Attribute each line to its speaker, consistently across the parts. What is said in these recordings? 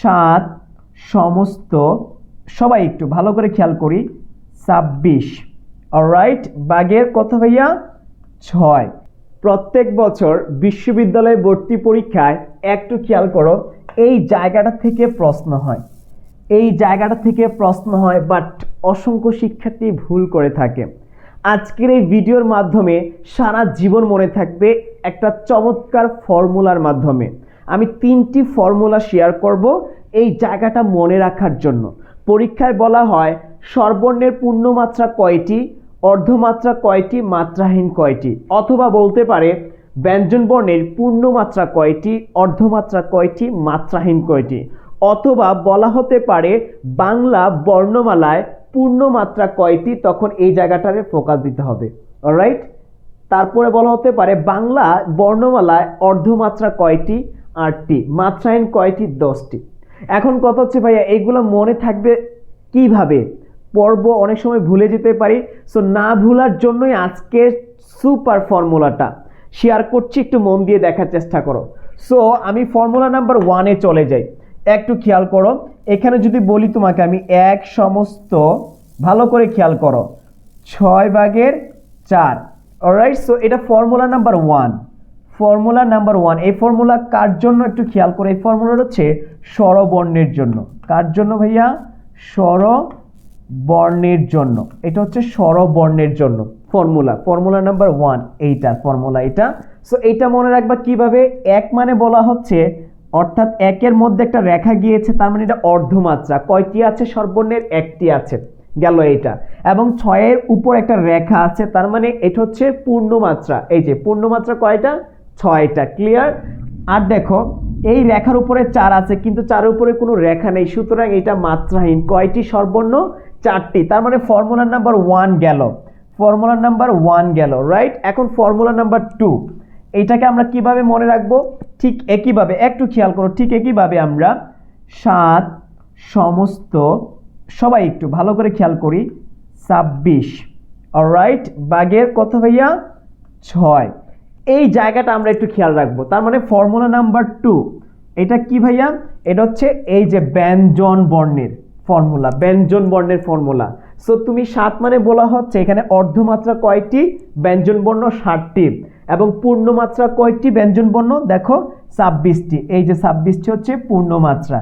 Speaker 1: 7 সমস্ত, সবাই একটু ভালো করে খেয়াল করি, 26। অলরাইট, ভাগের কত ভাইয়া? 6। প্রত্যেক বছর বিশ্ববিদ্যালয় ভর্তি পরীক্ষায় একটু খেয়াল করো, এই জায়গাটা থেকে প্রশ্ন হয়, বাট অসংখ্য শিক্ষার্থী ভুল করে থাকে। আজকের এই ভিডিওর মাধ্যমে সারা জীবন মনে থাকবে একটা চমৎকার ফর্মুলার মাধ্যমে। আমি 3টি ফর্মুলা শেয়ার করব এই জায়গাটা মনে রাখার জন্য। পরীক্ষায় বলা হয় স্বরবর্ণের পূর্ণমাত্রা কয়টি, অর্ধমাত্রা কয়টি, মাত্রাহীন কয়টি, অথবা বলতে পারে ব্যঞ্জনবর্ণের পূর্ণমাত্রা কয়টি, অর্ধমাত্রা কয়টি, মাত্রাহীন কয়টি, অথবা বলা হতে পারে বাংলা বর্ণমালায় পূর্ণমাত্রা কয়টি, তখন এই জায়গাটারে ফোকাস দিতে হবে। অলরাইট, তারপরে বলা হতে পারে বাংলা বর্ণমালায় অর্ধমাত্রা কয়টি, 8টি, মাত্রাহীন কয়টি, 10টি। এখন কথা হচ্ছে ভাইয়া এইগুলো মনে থাকবে কিভাবে? পর্ব অনেক সময় ভুলে যেতে পারি, সো না ভুলার জন্যই আজকের সুপার ফর্মুলাটা শেয়ার করছি, একটু মন দিয়ে দেখার চেষ্টা করো। সো আমি ফর্মুলা নাম্বার 1-এ চলে যাই। একটু খেয়াল করো, এখানে যদি বলি তোমাকে আমি 1 সমস্ত, ভালো করে খেয়াল করো, 6/4। অলরাইট, সো এটা ফর্মুলা নাম্বার 1। এই ফর্মুলা কার জন্য একটু খেয়াল করো, এই ফর্মুলাটা হচ্ছে স্বরবর্ণের জন্য। কার জন্য ভাইয়া? স্বরবর্ণের জন্য। এটা হচ্ছে স্বরবর্ণের জন্য ফর্মুলা নাম্বার 1, এইটা ফর্মুলা এটা। সো এইটা মনে রাখবা কিভাবে? 1 মানে বলা হচ্ছে, অর্থাৎ 1-এর মধ্যে একটা রেখা গিয়েছে, তার মানে এটা অর্ধমাত্রা। কয়টি আছে স্বরবর্ণের? 1টি আছে, গেল এইটা। এবং 6-এর উপর একটা রেখা আছে, তার মানে এটা হচ্ছে পূর্ণমাত্রা। এই যে পূর্ণমাত্রা কয়টা? 6টা। ক্লিয়ার? আর দেখো এই রেখার উপরে 4 আছে, কিন্তু 4-এর উপরে কোনো রেখা নেই, সুতরাং এটা মাত্রাহীন। কয়টি স্বরবর্ণ? 4টি। তার মানে ফর্মুলা নাম্বার 1 গেল। রাইট, এখন ফর্মুলা নাম্বার 2, এইটাকে আমরা কিভাবে মনে রাখবো? ঠিক একইভাবে, একটু খেয়াল করো, ঠিক একইভাবে আমরা 7 সমস্ত, সবাই একটু ভালো করে খেয়াল করি, 26। অলরাইট, ভাগের কত ভাইয়া? 6। এই জায়গাটা আমরা একটু খেয়াল রাখবো। তার মানে ফর্মুলা নাম্বার 2, এটা কি ভাইয়া? এটা হচ্ছে এই যে ব্যঞ্জন বর্ণের ফর্মুলা। সো তুমি 7 মানে বলা হচ্ছে এখানে অর্ধমাত্রা কয়টি? ব্যঞ্জন বর্ণ 7টি। এবং পূর্ণমাত্রা কয়টি ব্যঞ্জন বর্ণ? দেখো 26টি। এই যে 26টি হচ্ছে পূর্ণমাত্রা।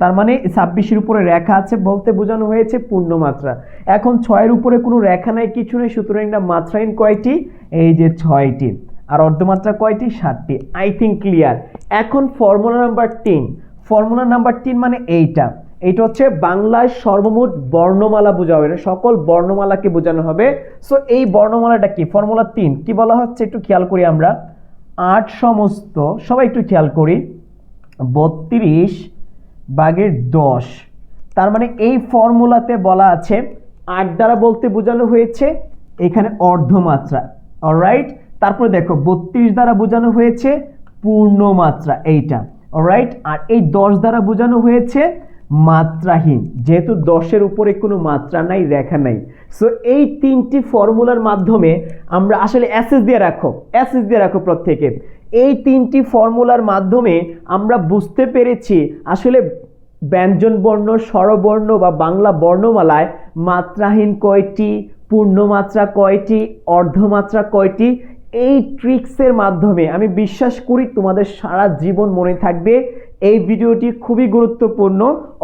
Speaker 1: তার মানে 26-এর উপরে রেখা আছে বলতে বোঝানো হয়েছে পূর্ণমাত্রা। এখন 6-এর উপরে কোনো রেখা নাই, কিছু নেই, সুতরাং এটা মাত্রাহীন কয়টি? এই যে 6টি। আর অর্ধমাত্রা কয়টি? 7টি। I think clear. এখন ফর্মুলা নাম্বার 3 মানে এইটা হচ্ছে বাংলায় সর্বমোট বর্ণমালা বোঝানো হবে, সকল বর্ণমালাকে বোঝানো হবে। সো এই বর্ণমালাটা কি? ফর্মুলা 3 কি বলা হচ্ছে একটু খেয়াল করি আমরা, 8 সমস্ত, সবাই একটু খেয়াল করি, 32/10। তার মানে এই ফর্মুলাতে বলা আছে 8 দ্বারা বলতে বোঝানো হয়েছে এখানে অর্ধমাত্রা। অলরাইট, তারপরে দেখো 32 দ্বারা বোঝানো হয়েছে পূর্ণমাত্রা, এইটা। অলরাইট, আর এই 10 দ্বারা বোঝানো হয়েছে মাত্রাহীন, যেহেতু 10-এর উপরে কোনো মাত্রা নাই, রেখা নাই। সো এই 3টি ফর্মুলার মাধ্যমে আমরা আসলে এসএস দিয়ে রাখো প্রত্যেকে। এই 3টি ফর্মুলার মাধ্যমে আমরা বুঝতে পেরেছি আসলে ব্যঞ্জন বর্ণ, স্বরবর্ণ বা বাংলা বর্ণমালায় মাত্রাহীন কয়টি, পূর্ণমাত্রা কয়টি, অর্ধমাত্রা কয়টি। এই ট্রিক্সের মাধ্যমে আমি বিশ্বাস করি তোমাদের সারা জীবন মনে থাকবে। এই ভিডিওটি খুবই গুরুত্বপূর্ণ,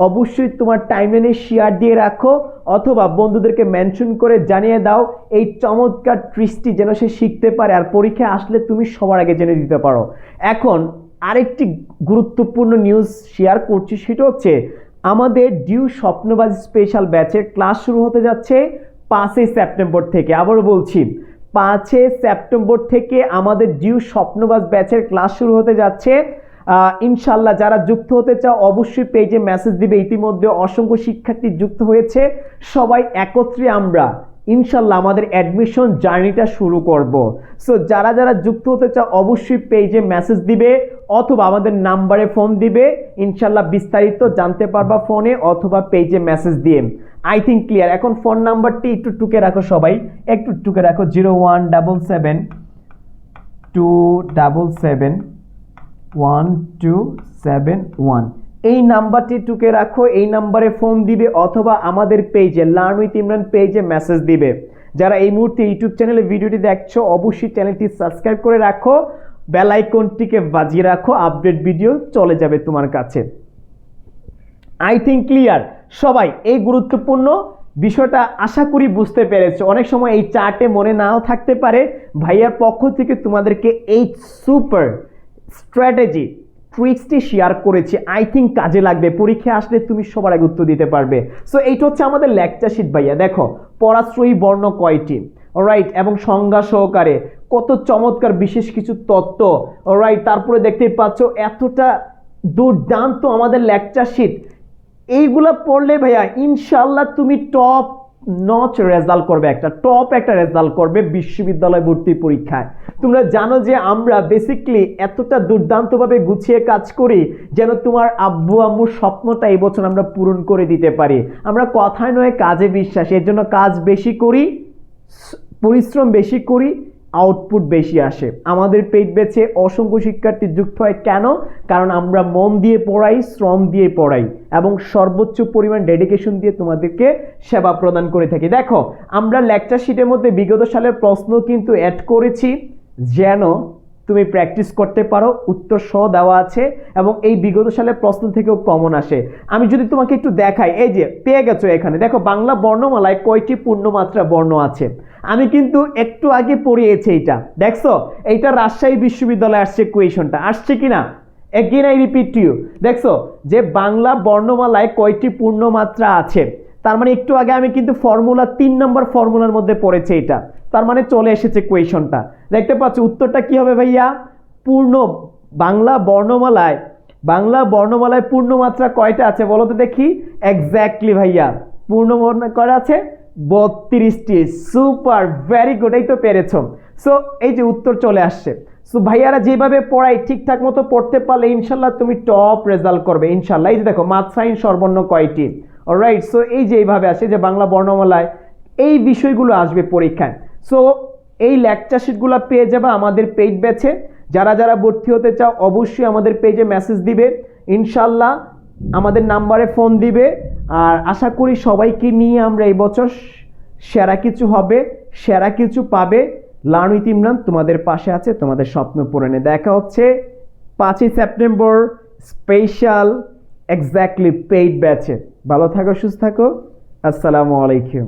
Speaker 1: অবশ্যই তোমার টাইমলাইনে শেয়ার দিয়ে রাখো, অথবা বন্ধুদেরকে মেনশন করে জানিয়ে দাও এই চমৎকার ট্রিক্সটি যেন সে শিখতে পারে, আর পরীক্ষায় আসলে তুমি সবার আগে জেনে দিতে পারো। এখন আরেকটি গুরুত্বপূর্ণ নিউজ শেয়ার করছি, সেটা হচ্ছে আমাদের ডিউ স্বপ্নবাজ স্পেশাল ব্যাচের ক্লাস শুরু হতে যাচ্ছে 5 সেপ্টেম্বর থেকে। আবারও বলছি, 5 সেপ্টেম্বর থেকে আমাদের ডিউ স্বপ্নবাজ ব্যাচের ক্লাস শুরু হতে যাচ্ছে। ইনশাল্লাহ যারা যুক্ত হতে চাও অবশ্যই পেজে মেসেজ দিবে। ইতিমধ্যে অসংখ্য শিক্ষার্থী যুক্ত হয়েছে, সবাই একত্রে আমরা ইনশাল্লাহ আমাদের অ্যাডমিশন জার্নিটা শুরু করব। সো যারা যারা যুক্ত হতে চাও অবশ্যই পেজে মেসেজ দিবে অথবা আমাদের নাম্বারে ফোন দিবে, ইনশাল্লাহ বিস্তারিত জানতে পারবা ফোনে অথবা পেজে মেসেজ দিয়ে। I think clear. এখন ফোন নাম্বারটি একটু টুকে রাখো, সবাই একটু টুকে রাখো, 0177271271। এই নাম্বারটি টুকে রাখো, এই নাম্বারে ফোন দিবে অথবা আমাদের পেজে লার্ন উইথ ইমরান পেজে মেসেজ দিবে। যারা এই মুহূর্তে ইউটিউব চ্যানেলে ভিডিওটি দেখছো অবশ্যই চ্যানেলটি সাবস্ক্রাইব করে রাখো, বেল আইকনটিকে বাজিয়ে রাখো, আপডেট ভিডিও চলে যাবে তোমার কাছে। আই থিঙ্ক ক্লিয়ার সবাই এই গুরুত্বপূর্ণ বিষয়টা আশা করি বুঝতে পেরেছো। অনেক সময় এই চার্টে মনে নাও থাকতে পারে, ভাইয়ার পক্ষ থেকে তোমাদেরকে এই সুপার স্ট্র্যাটেজি ট্রিক্সটি শেয়ার করেছি, আই থিঙ্ক কাজে লাগবে, পরীক্ষা আসলে তুমি সবার আগে উত্তর দিতে পারবে। সো এইটা হচ্ছে আমাদের লেকচার শিট ভাইয়া, দেখো পরাশ্রয়ী বর্ণ কয়টি, অলরাইট, এবং সংজ্ঞা সহকারে কত চমৎকার বিশেষ কিছু তত্ত্ব, অলরাইট। তারপরে দেখতেই পাচ্ছ এতটা দুর্দান্ত আমাদের লেকচার শিট, এইগুলা পড়লে ভাইয়া ইনশাল্লাহ তুমি টপ নচ রেজাল্ট করবে, টপ একটা রেজাল্ট করবে বিশ্ববিদ্যালয় ভর্তি পরীক্ষায়। তোমরা জানো যে আমরা বেসিক্যালি এতটা দুর্দান্তভাবে গুছিয়ে কাজ করি যেন তোমার আব্বু আম্মুর স্বপ্নটা এই বছর আমরা পূরণ করে দিতে পারি। আমরা কথায় নয় কাজে বিশ্বাস, এর জন্য কাজ বেশি করি, পরিশ্রম বেশি করি, আউটপুট বেশি আসে। আমাদের পেট বেছে অসংখ্য শিক্ষার্থী যুক্ত হয়, কেন? কারণ আমরা মন দিয়ে পড়াই, শ্রম দিয়ে পড়াই এবং সর্বোচ্চ পরিমাণ ডেডিকেশন দিয়ে তোমাদেরকে সেবা প্রদান করে থাকি। দেখো আমরা লেকচার শিটের মধ্যে বিগত সালের প্রশ্ন কিন্তু অ্যাড করেছি যেন তুমি প্র্যাকটিস করতে পারো, উত্তর সহ দেওয়া আছে এবং এই বিগত সালের প্রশ্ন থেকেও কমন আসে। আমি যদি তোমাকে একটু দেখাই, এই যে পেয়ে গেছো এখানে দেখো বাংলা বর্ণমালায় কয়টি পূর্ণমাত্রা বর্ণ আছে। আমি কিন্তু একটু আগে পড়িয়েছি, এইটা দেখছো, এইটা রাজশাহী বিশ্ববিদ্যালয়ে আসছে, কোয়েশনটা আসছে কিনা, again I repeat to you. দেখছো যে বাংলা বর্ণমালায় কয়টি পূর্ণমাত্রা আছে, তার মানে একটু আগে আমি কিন্তু ফর্মুলা 3 নম্বর ফর্মুলার মধ্যে পড়েছি এটা, তার মানে চলে এসেছে কোয়েশনটা। দেখতে পাচ্ছ উত্তরটা কি হবে ভাইয়া, পূর্ণ বাংলা বর্ণমালায় পূর্ণমাত্রা কয়টা আছে বলো তো দেখি। এক্স্যাক্টলি ভাইয়া, পূর্ণবর্ণ কয়টা আছে, 32টি। সুপার, ভেরি গুড, এই তো পেরেছো। সো এই যে উত্তর চলে আসছে। সো ভাইয়ারা যেভাবে পড়াই ঠিকঠাক মতো পড়তে পারলে ইনশাল্লাহ তুমি টপ রেজাল্ট করবে ইনশাল্লাহ। এই যে দেখো মাত্রাহীন স্বরবর্ণ কয়টি, অলরাইট। সো এই যে এইভাবে আসে যে বাংলা বর্ণমালায় এই বিষয়গুলো আসবে পরীক্ষায়। সো এই লেকচার শিটগুলো পেয়ে যাবে আমাদের পেজ ব্যাচে। যারা যারা ভর্তি হতে চাও অবশ্যই আমাদের পেজে মেসেজ দিবে, ইনশাল্লাহ আমাদের নাম্বারে ফোন দিবে। আর আশা করি সবাইকে নিয়ে আমরা এই বছর সেরা কিছু হবে, সেরা কিছু পাবে। লার্ন উইথ ইমরান তোমাদের পাশে আছে, তোমাদের স্বপ্ন পূরণে। দেখা হচ্ছে 5ই সেপ্টেম্বর স্পেশাল এক্স্যাক্টলি পেইড ব্যাচে। ভালো থাকো, সুস্থ থাকো, আসসালামু আলাইকুম।